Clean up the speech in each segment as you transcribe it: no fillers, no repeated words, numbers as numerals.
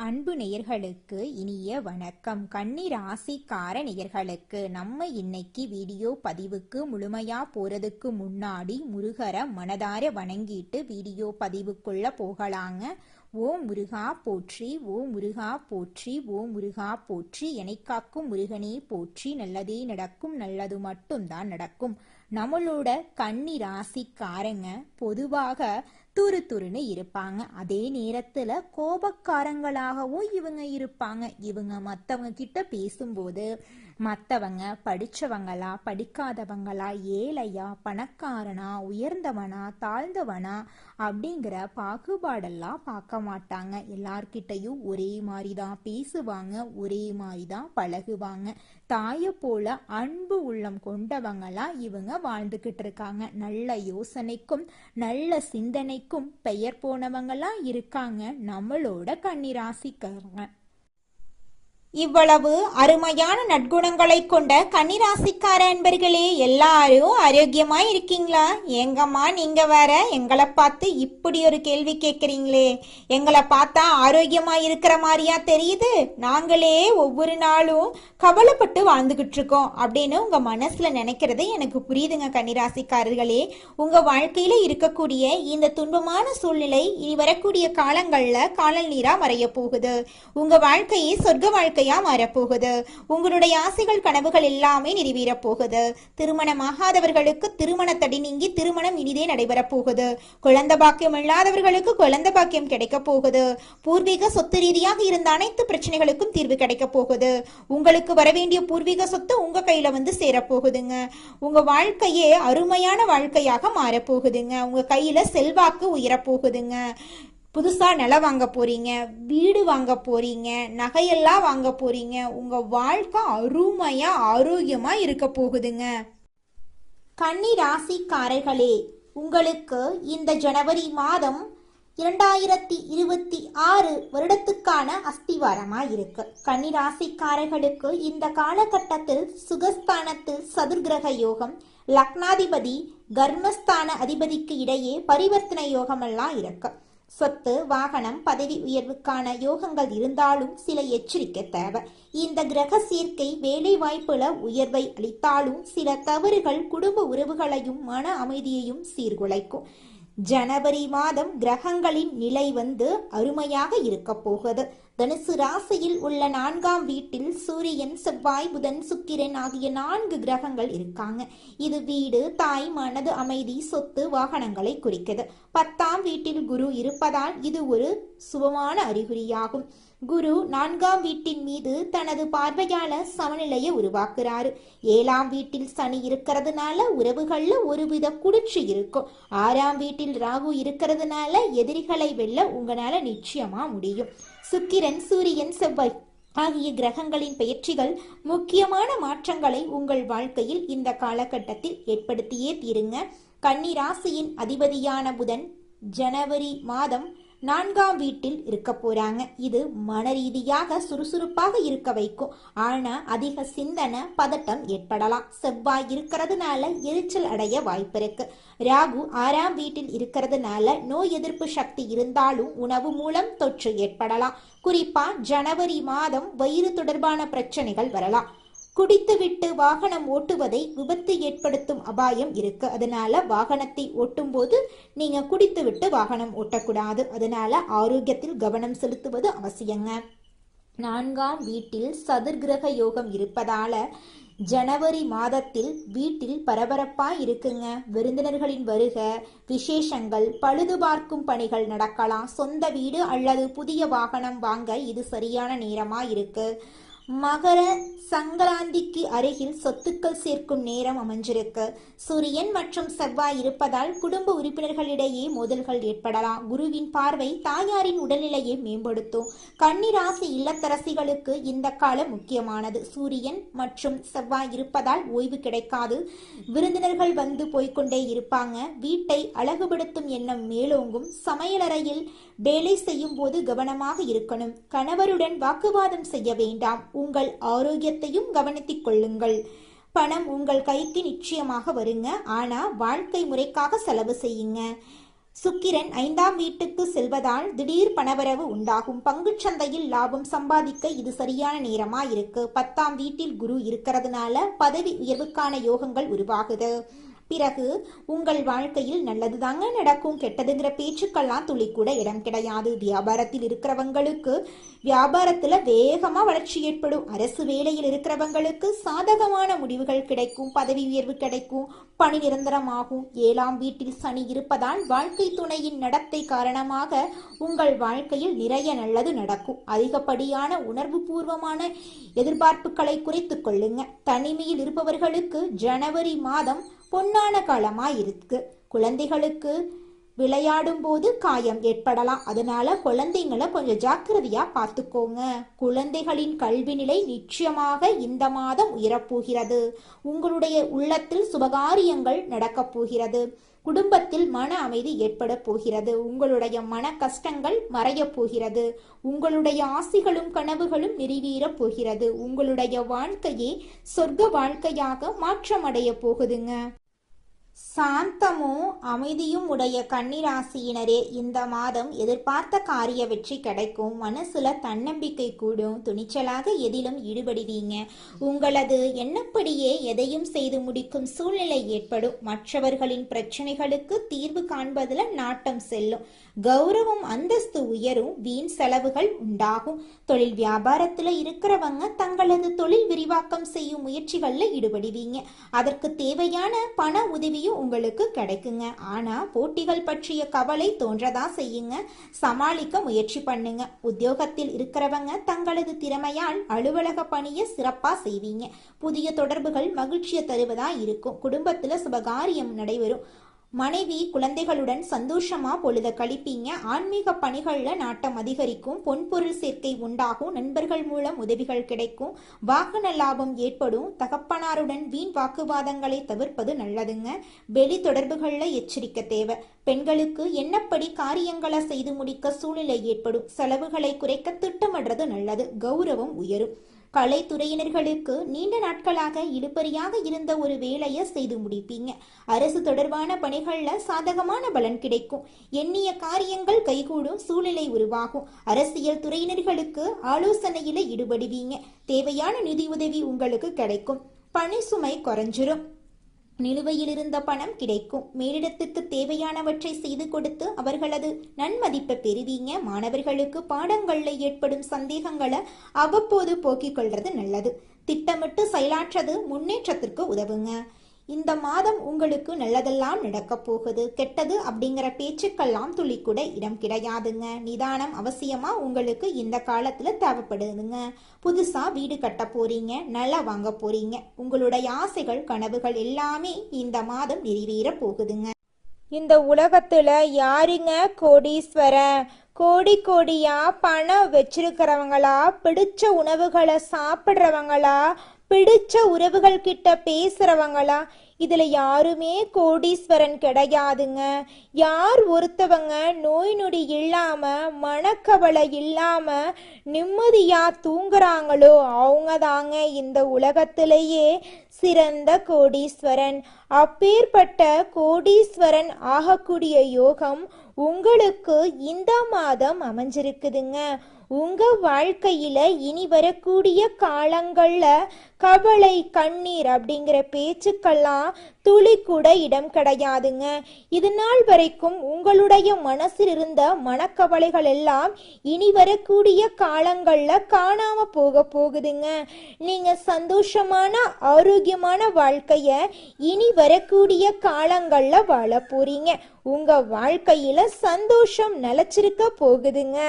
அன்பு நேயர்களுக்கு இனிய வணக்கம். கன்னி ராசிக்கார நேயர்களுக்கு நம்ம இன்னைக்கு வீடியோ பதிவுக்கு முழுமையா போறதுக்கு முன்னாடி முருகரை மனதார வணங்கிட்டு வீடியோ பதிவுக்குள்ள போகலாங்க. ஓ முருகா போற்றி, ஓ முருகா போற்றி, ஓ முருகா போற்றி, எனைக்காக்கும் முருகனே போற்றி, நல்லதே நடக்கும், நல்லது மட்டும்தான் நடக்கும். நம்மளோட கன்னி ராசிக்காரங்க பொதுவாக துருன்னு இருப்பாங்க. அதே நேரத்துல கோபக்காரங்களாகவும் இவங்க இருப்பாங்க. இவங்க மத்தவங்க கிட்ட பேசும்போது மற்றவங்க படிச்சவங்களா படிக்காதவங்களா, ஏழையா பணக்காரனா, உயர்ந்தவனா தாழ்ந்தவனா அப்படிங்கிற பாகுபாடெல்லாம் பார்க்க மாட்டாங்க. எல்லார்கிட்டையும் ஒரே மாதிரி தான் பேசுவாங்க, ஒரே மாதிரி தான் பழகுவாங்க. தாயை போல அன்பு உள்ளம் கொண்டவங்களா இவங்க வாழ்ந்துகிட்டு இருக்காங்க. நல்ல யோசனைக்கும் நல்ல சிந்தனைக்கும் பெயர் போனவங்களா இருக்காங்க நம்மளோட கன்னிராசிக்காரங்க. இவ்வளவு அருமையான நற்குணங்களை கொண்ட கன்னிராசிக்கார அன்பர்களே, எல்லாரும் ஆரோக்கியமா இருக்கீங்களா? எங்கம்மா நீங்க வேற எங்களை பார்த்து இப்படி ஒரு கேள்வி கேட்குறீங்களே? எங்களை பார்த்தா ஆரோக்கியமா இருக்கிற மாதிரியா தெரியுது? நாங்களே ஒவ்வொரு நாளும் கவலைப்பட்டு வாழ்ந்துகிட்டு இருக்கோம் அப்படின்னு உங்க மனசுல நினைக்கிறது எனக்கு புரியுதுங்க. கன்னிராசிக்காரர்களே, உங்க வாழ்க்கையில இருக்கக்கூடிய இந்த துன்பமான சூழ்நிலை இனி வரக்கூடிய காலங்கள்ல காணல் நீரா மறைய போகுது. உங்க வாழ்க்கையை சொர்க்க வாழ்க்கை மாறப்போகுது. உங்களுடைய ஆசைகள் கனவுகள் எல்லாமே நிறைவேற போகுது. திருமணமாகாதவர்களுக்கு திருமண தடை நீங்கி திருமணம் இனிதே நடைபெற போகுது. குழந்தை பாக்கியம் இல்லாதவர்களுக்கு குழந்தை பாக்கியம் கிடைக்க போகுது. பூர்வீக சொத்து ரீதியாக இருந்த அனைத்து பிரச்சனைகளுக்கும் தீர்வு கிடைக்க போகுது. உங்களுக்கு வரவேண்டிய பூர்வீக சொத்து உங்க கையில வந்து சேரப்போகுதுங்க. உங்க வாழ்க்கையே அருமையான வாழ்க்கையாக மாறப்போகுதுங்க. உங்க கையில செல்வாக்கு உயரப்போகுதுங்க. புதுசா நிலம் வாங்க போறீங்க, வீடு வாங்க போறீங்க, நகையெல்லாம் வாங்க போறீங்க. உங்க வாழ்க்கை அருமையா ஆரோக்கியமா இருக்க போகுதுங்க. கன்னி ராசிக்காரர்களே, உங்களுக்கு இந்த ஜனவரி மாதம் 2026 வருடத்துக்கான அஸ்திவாரமா இருக்கு. கன்னி ராசிக்காரர்களுக்கு இந்த காலகட்டத்தில் சுகஸ்தானத்தில் சதுர்கிரக யோகம், லக்னாதிபதி கர்மஸ்தான அதிபதிக்கு இடையே பரிவர்த்தனை யோகம் எல்லாம் இருக்கு. சொத்து வாகனம் பதவி உயர்வுக்கான யோகங்கள் இருந்தாலும் சில எச்சரிக்கை தேவை. இந்த கிரக சேர்க்கை வேலை வாய்ப்புல உயர்வை அளித்தாலும் சில தவறுகள் குடும்ப உறவுகளையும் மன அமைதியையும் சீர்குலைக்கும். ஜனவரி மாதம் கிரகங்களின் நிலை வந்து அருமையாக இருக்க போகுது. தனுசு ராசியில் உள்ள 4ஆம் வீட்டில் சூரியன் செவ்வாய் புதன் சுக்கிரன் ஆகிய 4 கிரகங்கள் இருக்காங்க. இது வீடு தாய் மனது அமைதி சொத்து வாகனங்களை குறிக்குது. 10ஆம் வீட்டில் குரு இருப்பதால் இது ஒரு சுபமான அறிகுறியாகும். குரு 4ஆம் வீட்டின் மீது தனது பார்வையால சமநிலையை உருவாக்குறாரு. 7ஆம் வீட்டில் சனி இருக்கிறதுனால உறவுகள்ல ஒருவித குளிர்ச்சி இருக்கும். 6ஆம் வீட்டில் ராகு இருக்கிறதுனால எதிரிகளை வெல்ல உங்களால நிச்சயமா முடியும். சுக்கிரன் சூரியன் செவ்வாய் ஆகிய கிரகங்களின் பெயர்ச்சிகள் முக்கியமான மாற்றங்களை உங்கள் வாழ்க்கையில் இந்த காலகட்டத்தில் ஏற்படுத்தியே தீருங்க. கன்னி ராசியின் அதிபதியான புதன் ஜனவரி மாதம் 4ஆம் வீட்டில் இருக்க போறாங்க. இது மன ரீதியாக சுறுசுறுப்பாக இருக்க வைக்கும். ஆனா அதிக சிந்தனை பதட்டம் ஏற்படலாம். செவ்வாய் இருக்கிறதுனால எரிச்சல் அடைய வாய்ப்பு இருக்கு. ராகு 6ஆம் வீட்டில் இருக்கிறதுனால நோய் எதிர்ப்பு சக்தி இருந்தாலும் உணவு மூலம் தொற்று ஏற்படலாம். குறிப்பா ஜனவரி மாதம் வயிறு தொடர்பான பிரச்சனைகள் வரலாம். குடித்துவிட்டு வாகனம் ஓட்டுவதை விபத்து ஏற்படுத்தும் அபாயம் இருக்கு. அதனால வாகனத்தை ஓட்டும் போது நீங்க குடித்துவிட்டு வாகனம் ஓட்டக்கூடாது. அதனால ஆரோக்கியத்தில் கவனம் செலுத்துவது அவசியங்க. 4ஆம் வீட்டில் சதுர்கிரக யோகம் இருப்பதால ஜனவரி மாதத்தில் வீட்டில் பரபரப்பா இருக்குங்க. விருந்தினர்களின் வருக, விசேஷங்கள், பழுது பார்க்கும் பணிகள் நடக்கலாம். சொந்த வீடு அல்லது புதிய வாகனம் வாங்க இது சரியான நேரமா இருக்கு. மகர சங்கராந்திக்கு அருகில் சொத்துக்கள் சேர்க்கும் நேரம் அமைஞ்சிருக்கு. சூரியன் மற்றும் செவ்வாய் இருப்பதால் குடும்ப உறுப்பினர்களிடையே மோதல்கள் ஏற்படலாம். குருவின் பார்வை தாயாரின் உடல்நிலையை மேம்படுத்தும். கன்னி ராசி இல்லத்தரசிகளுக்கு இந்த காலம் முக்கியமானது. சூரியன் மற்றும் செவ்வாய் இருப்பதால் ஓய்வு கிடைக்காது. விருந்தினர்கள் வந்து போய்கொண்டே இருப்பாங்க. வீட்டை அழகுபடுத்தும் எண்ணம் மேலோங்கும். சமையலறையில் வேலை செய்யும் போது கவனமாக இருக்கணும். கணவருடன் வாக்குவாதம் செய்ய வேண்டாம். உங்கள் ஆரோக்கியத்தையும் கவனித்துக் கொள்ளுங்கள். பணம் உங்கள் கைக்கு நிச்சயமாக வருங்க. ஆனா வாழ்க்கை முறைக்காக செலவு செய்யுங்க. சுக்கிரன் 5ஆம் வீட்டுக்கு செல்வதால் திடீர் பணவரவு உண்டாகும். பங்குச்சந்தையில் லாபம் சம்பாதிக்க இது சரியான நேரமா இருக்கு. 10ஆம் வீட்டில் குரு இருக்கிறதுனால பதவி உயர்வுக்கான யோகங்கள் உருவாகுது. பிறகு உங்கள் வாழ்க்கையில் நல்லது தாங்க நடக்கும். கெட்டதுங்கிற பேச்சுக்கெல்லாம் துளி கூட இடம் கிடையாது. வியாபாரத்தில் இருக்கிறவங்களுக்கு வியாபாரத்துல வேகமா வளர்ச்சி ஏற்படும். அரசு வேலையில் இருக்கிறவங்களுக்கு சாதகமான முடிவுகள் கிடைக்கும். பதவி உயர்வு கிடைக்கும். பணி நிரந்தரமாகும். 7ஆம் வீட்டில் சனி இருப்பதால் வாழ்க்கை துணையின் நடத்தை காரணமாக உங்கள் வாழ்க்கையில் நிறைய நல்லது நடக்கும். அதிகப்படியான உணர்வு பூர்வமான எதிர்பார்ப்புகளை குறைத்துக் கொள்ளுங்க. தனிமையில் இருப்பவர்களுக்கு ஜனவரி மாதம் பொன்னான காலமா இருக்கு. குழந்தைகளுக்கு விளையாடும் போது காயம் ஏற்படலாம். அதனால குழந்தைங்களை கொஞ்சம் ஜாக்கிரதையா பார்த்துக்கோங்க. குழந்தைகளின் கல்வி நிலை நிச்சயமாக இந்த மாதம் உயரப்போகிறது. உங்களுடைய உள்ளத்தில் சுபகாரியங்கள் நடக்கப் போகிறது. குடும்பத்தில் மன அமைதி ஏற்பட போகிறது. உங்களுடைய மன கஷ்டங்கள் மறைய போகிறது. உங்களுடைய ஆசைகளும் கனவுகளும் நிறைவேறப் போகிறது. உங்களுடைய வாழ்க்கையே சொர்க்க வாழ்க்கையாக மாற்றமடைய போகுதுங்க. சாந்தமும் அமைதியும் உடைய கன்னிராசியினரே, இந்த மாதம் எதிர்பார்த்த காரிய வெற்றி கிடைக்கும். மனசுல தன்னம்பிக்கை கூடும். துணிச்சலாக எதிலும் ஈடுபடுவீங்க. உங்களது எண்ணப்படியே எதையும் செய்து முடிக்கும் சூழ்நிலை ஏற்படும். மற்றவர்களின் பிரச்சனைகளுக்கு தீர்வு காண்பதில் நாட்டம் செல்லும். கௌரவம் அந்தஸ்து உயரும். வீண் செலவுகள் உண்டாகும். தொழில் வியாபாரத்துல இருக்கிறவங்க தங்களது தொழில் விரிவாக்கம் செய்யும் முயற்சிகள்ல ஈடுபடுவீங்க. அதற்கு தேவையான பண உதவியும் உங்களுக்கு கிடைக்குங்க. ஆனா போட்டிகள் பற்றிய கவலை தோன்றதா செய்யுங்க. சமாளிக்க முயற்சி பண்ணுங்க. உத்தியோகத்தில் இருக்கிறவங்க தங்களது திறமையால் அலுவலக பணியை சிறப்பா செய்வீங்க. புதிய தொடர்புகள் மகிழ்ச்சியை தருவதா இருக்கும். குடும்பத்துல சுபகாரியம் நடைபெறும். மனைவி குழந்தைகளுடன் சந்தோஷமா பொழுத கழிப்பீங்க. ஆன்மீக பணிகள்ல நாட்டம் அதிகரிக்கும். பொன்பொருள் சேர்க்கை உண்டாகும். நண்பர்கள் மூலம் உதவிகள் கிடைக்கும். வாகன லாபம் ஏற்படும். தகப்பனாருடன் வீண் வாக்குவாதங்களை தவிர்ப்பது நல்லதுங்க. வெளி தொடர்புகள்ல எச்சரிக்கை தேவை. பெண்களுக்கு எண்ணப்படி காரியங்களை செய்து முடிக்க சூழ்நிலை ஏற்படும். செலவுகளை குறைக்க திட்டமிடுறது நல்லது. கௌரவம் உயரும். கலைத்துறையினர்களுக்கு நீண்ட நாட்களாக இழுபறியாக இருந்த ஒரு வேலையை செய்து முடிப்பீங்க. அரசு தொடர்பான பணிகள்ல சாதகமான பலன் கிடைக்கும். எண்ணிய காரியங்கள் கைகூடும் சூழ்நிலை உருவாகும். அரசியல் துறையினர்களுக்கு ஆலோசனையில ஈடுபடுவீங்க. தேவையான நிதி உதவி உங்களுக்கு கிடைக்கும். பணி சுமை குறைஞ்சிரும். நிலுவையில் இருந்த பணம் கிடைக்கும். மேலிடத்துக்கு தேவையானவற்றை செய்து கொடுத்து அவர்களது நன்மதிப்பை பெறுவீங்க. மாணவர்களுக்கு பாடங்கள்ல ஏற்படும் சந்தேகங்களை அவ்வப்போது போக்கிக் கொள்றது நல்லது. திட்டமிட்டு செயலாற்றது முன்னேற்றத்திற்கு உதவுங்க. இந்த மாதம் உங்களுக்கு நல்லதெல்லாம் நடக்க போகுது. கெட்டது அப்படிங்கிற பேச்சுக்கெல்லாம் துளி கூட இடம் கிடையாதுங்க. நிதானம் அவசியமா உங்களுக்கு இந்த காலத்துல தேவைப்படுதுங்க. புதுசா வீடு கட்ட போறீங்க. நல்லா வாங்க போறீங்க. உங்களுடைய ஆசைகள் கனவுகள் எல்லாமே இந்த மாதம் நிறைவேற போகுதுங்க. இந்த உலகத்துல யாருங்க கோடீஸ்வரன்? கோடி கோடியா பணம் வச்சிருக்கிறவங்களா, பிடிச்ச உணவுகளை சாப்பிட்றவங்களா, பிடிச்ச உறவுகள் கிட்ட பேசுறவங்களா? இதுல யாருமே கோடீஸ்வரன் கிடையாதுங்க. யார் ஒருத்தவங்க நோய் நொடி இல்லாம மனக்கவலை இல்லாம நிம்மதியா தூங்குறாங்களோ அவங்க தாங்க இந்த உலகத்திலேயே சிறந்த கோடீஸ்வரன். அப்பேற்பட்ட கோடீஸ்வரன் ஆகக்கூடிய யோகம் உங்களுக்கு இந்த மாதம் அமைஞ்சிருக்குதுங்க. உங்க வாழ்க்கையில இனி வரக்கூடிய காலங்கள்ல கவலை கண்ணீர் அப்படிங்கிற பேச்சுக்கெல்லாம் துளி கூட இடம் கிடையாதுங்க. இது நாள் வரைக்கும் உங்களுடைய மனசில் இருந்த மனக்கவலைகள் எல்லாம் இனி வரக்கூடிய காலங்கள்ல காணாம போகுதுங்க. நீங்க சந்தோஷமான ஆரோக்கியமான வாழ்க்கைய இனி வரக்கூடிய காலங்கள்ல வாழ போறீங்க. உங்க வாழ்க்கையில சந்தோஷம் நிலைச்சிருக்க போகுதுங்க.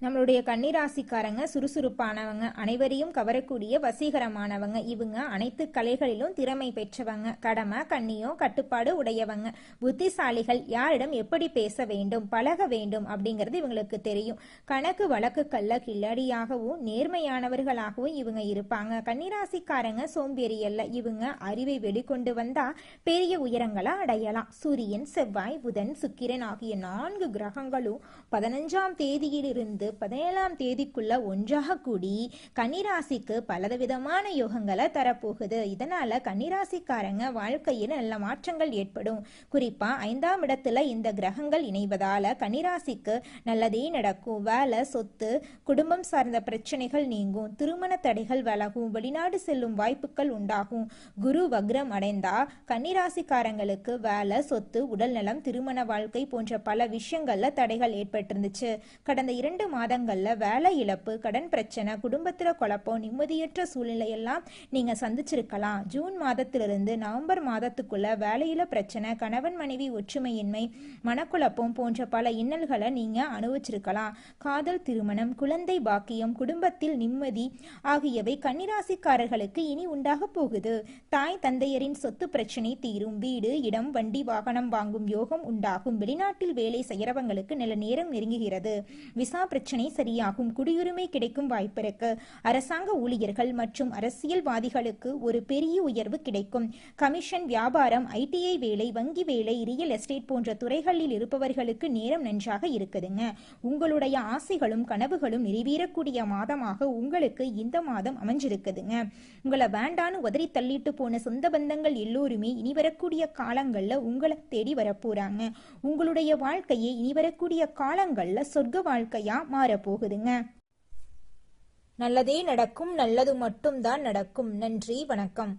நம்மளுடைய கன்னிராசிக்காரங்க சுறுசுறுப்பானவங்க, அனைவரையும் கவரக்கூடிய வசீகரமானவங்க. இவங்க அனைத்து கலைகளிலும் திறமை பெற்றவங்க. கடமை கண்ணியம் கட்டுப்பாடு உடையவங்க. புத்திசாலிகள். யாரிடம் எப்படி பேச வேண்டும் பழக வேண்டும் அப்படிங்கிறது இவங்களுக்கு தெரியும். கணக்கு வழக்குகள்ல கில்லாடியாகவும் நேர்மையானவர்களாகவும் இவங்க இருப்பாங்க. கன்னிராசிக்காரங்க சோம்பேறி அல்ல. இவங்க அறிவை வெளிக்கொண்டு வந்தா பெரிய உயரங்களை அடையலாம். சூரியன் செவ்வாய் புதன் சுக்கிரன் ஆகிய 4 கிரகங்களும் 15ஆம் தேதியிலிருந்து 17ஆம் தேதிக்குள்ள ஒன்றாக கூடி கன்னிராசிக்கு பலவிதமான யோகங்களை தரப்போகுது. இதனால கன்னிராசிக்காரங்க வாழ்க்கையில் நல்ல மாற்றங்கள் ஏற்படும். குறிப்பா 5ஆம் இடத்துல இந்த கிரகங்கள் இணைவதால கன்னிராசிக்கு நல்லதே நடக்கும். வேலை, சொத்து, குடும்பம் சார்ந்த பிரச்சனைகள் நீங்கும். திருமண தடைகள் விலகும். வெளிநாடு செல்லும் வாய்ப்புகள் உண்டாகும். குரு வக்ரம் அடைந்தா கன்னிராசிக்காரங்களுக்கு வேலை, சொத்து, உடல்நலம், திருமண வாழ்க்கை போன்ற பல விஷயங்கள்ல தடைகள் ஏற்பட்டிருந்துச்சு. கடந்த 2 மாதங்கள்ல வேலை இழப்பு, கடன் பிரச்சனை, குடும்பத்துல குழப்பம், நிம்மதியற்ற சூழ்நிலை எல்லாம் நீங்க சந்திச்சிருக்கலாம். ஜூன் மாதத்திலிருந்து நவம்பர் மாதத்துக்குள்ள வேலையில பிரச்சனை, கணவன் மனைவி ஒற்றுமையின்மை, மனக்குழப்பம் போன்ற பல இன்னல்களை நீங்க அனுபவிச்சிருக்கலாம். காதல், திருமணம், குழந்தை பாக்கியம், குடும்பத்தில் நிம்மதி ஆகியவை கன்னிராசிக்காரர்களுக்கு இனி உண்டாக போகுது. தாய் தந்தையரின் சொத்து பிரச்சனை தீரும். வீடு, இடம், வண்டி, வாகனம் வாங்கும் யோகம் உண்டாகும். வெளிநாட்டில் வேலை செய்யறவங்களுக்கு நல்ல நேரம் நெருங்குகிறது. விசா பிரச்சனை சரியாகும். குடியுரிமை கிடைக்கும் வாய்ப்பிருக்கு. அரசாங்க ஊழியர்கள் மற்றும் அரசியல்வாதிகளுக்கு ஒரு பெரிய உயர்வு கிடைக்கும். கமிஷன், வியாபாரம், ஐடிஐ வேலை, வங்கி வேலை, ரியல் எஸ்டேட் போன்ற துறைகளில் இருப்பவர்களுக்கு நேரம் நன்றாக இருக்குதுங்க. உங்களுடைய ஆசைகளும் கனவுகளும் நிறைவேறக்கூடிய மாதமாக உங்களுக்கு இந்த மாதம் அமைஞ்சிருக்குதுங்க. உங்களை வேண்டான்னு உதறி தள்ளிட்டு போன சொந்த பந்தங்கள் எல்லோருமே இனி வரக்கூடிய காலங்கள்ல உங்களை தேடி வரப்போறாங்க. உங்களுடைய வாழ்க்கையை இனி வரக்கூடிய காலங்கள்ல சொர்க்க வாழ்க்கையா மாறப்போகுதுங்க. நல்லதே நடக்கும். நல்லது மட்டும்தான் நடக்கும். நன்றி, வணக்கம்.